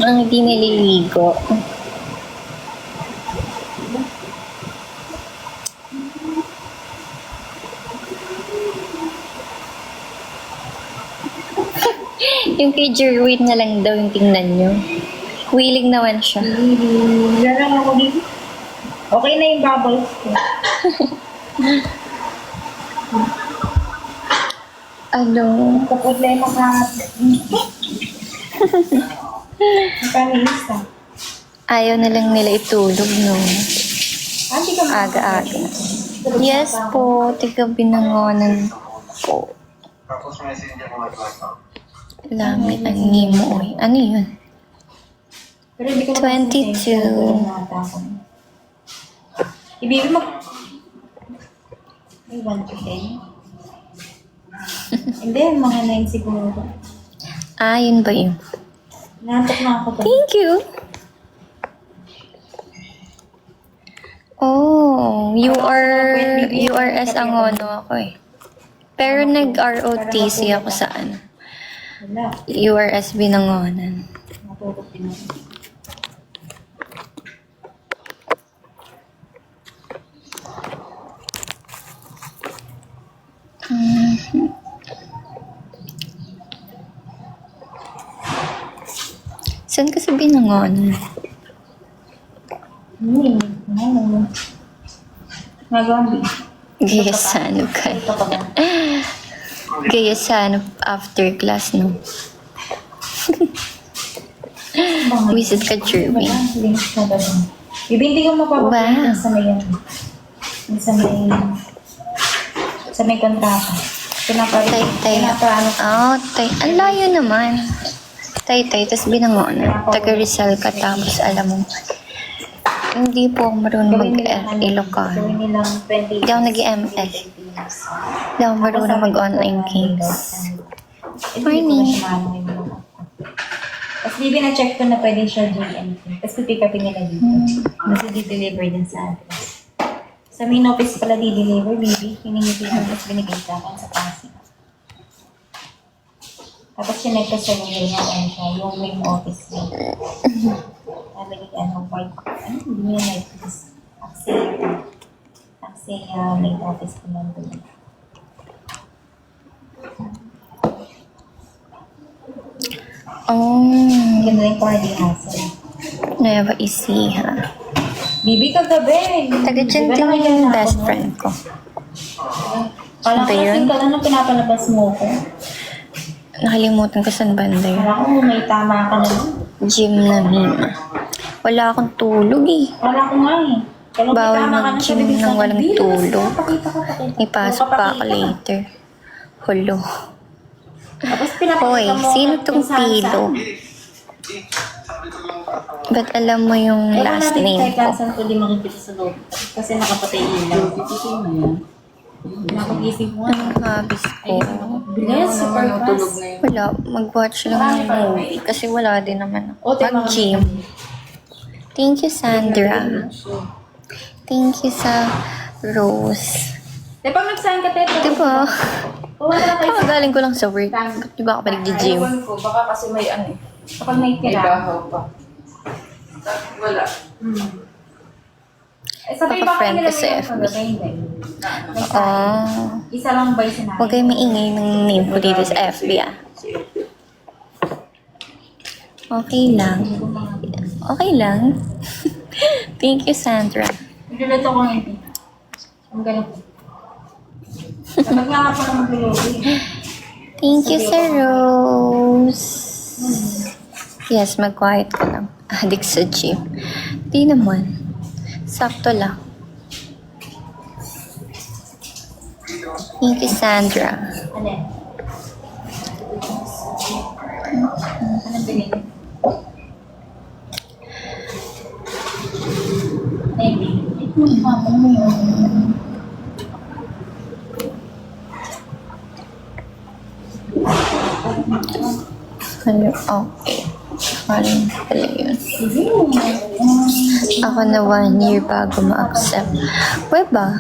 Ang hindi naliligo. Yung kay Jerwin na lang daw yung tingnan nyo. Willing naman siya. Yan lang ako dito. Okay na yung bubbles ko. Ano? Problema ka. Panilista. Ayaw na lang nila itulog, no? Hindi ka Aga-aga. Yes po, tiga binangonan po. Tapos messenger ko nag-WhatsApp. Lami, animo. Ano yun? Pero hindi ko 22. Ibibi mag... Ay, 1 to 10. Hindi, mga 9 siguro. Ah, yun ba yun? Natok na ako to. Thank you! Oh, URS Angono ako eh. Pero nag-ROTC ako sa ano. Wala. URS Binangonan. Natutok din ako. Saan ka sa Binangonan? Ano? Nagawang Gayasano ka. Ito ka ba? Gayasano after class, no? Visit ka, Jeremy. Links na ba yun? Bibi, hindi ko mapapapagin Wow. sa may yan. Sa may kontrata. Tay-tay. Pinapaano ko. Oh, tay. Ang layo naman. Tay-tay, tapos Binangonan. Taga Rizal ka, tapos alam mo. Hindi po ako marunong mag-Ilocano. Gawin nilang 20. Hindi ako nag-ML. Hindi ako marunong mag-online games. Morning. Tapos Bibi, na-check ko na pwede siya GMT. Tapos pipick upin nila dito. Kasi di-deliver din sa address. Sa main office pala di-deliver, Bibi. Hiningi ko yung tapos binigay sa akin sa Pasig. Tapos sinek ko sa mail niya ano siya, yung main office niya. Nalagay ano, white. Ano, hindi niya like this. Axia main office ko lang doon. Oh, Ganda yung party hassle. Nueva Ecija. Bibi, kagabi. Taga dyan din yung best friend ko. Parang Ba yun? kasi ka lang nung pinapalabas mo ko. Nakalimutan ko saan banda yun. Parang ko may tama ka na. Gym na Mima. Wala akong tulog eh. Parang ko nga eh. Kaya may Bawal tama ka na, mag-gym sabi ko sa nang akin, walang "Bibi, tulog." pakita ka, pakita. Ipasok pa ako later. Hulo. Tapos Hoy, pinapakita mo. sino tong kung saan- Pilo? Sabi ko lang ako. Ba't alam mo yung Ewan last natin name kahit ko? saan ko di makikita sa loob. Kasi nakapatay ilaw. Pipitin mo yan. Napagising mo nga. Anong hobbies ko? Bilis, super fast. Wala, mag-watch lang ng movie. Kasi wala din naman ako. Mag-gym. Thank you, Sandra. Thank you sa Rose. Eh, pag nag-sign ka, Tete. Diba? Wala na kayo. Kakagaling ko lang sa work. Ba't di ba ako pa nag-gym? Ewan ko, baka kasi may ano eh. Kapag may May tira. bahaw pa. Wala. Eh, sabi ba Naka-friend kayo ka sa nila FB. may hindi? May sign. Oh. Isa lang ba yung sinabi? Huwag kayo maingay ng name ko dito sa FB ah. Okay lang. Okay lang. Thank you, Sandra. Nagluluto ko ng hindi. Ang galing. Kapag nga ako na magluluto eh. Thank you, Sir Rose. Yes, mag-quiet ka lang. Addict sa gym. Di naman. Sakto lang. Thank you, Sandra. Ano yan? Anong binili? Maybe. Mama mo yun. Ano? Okay. Ano pala yun? Ako na 1 year bago ma-accept. Weba?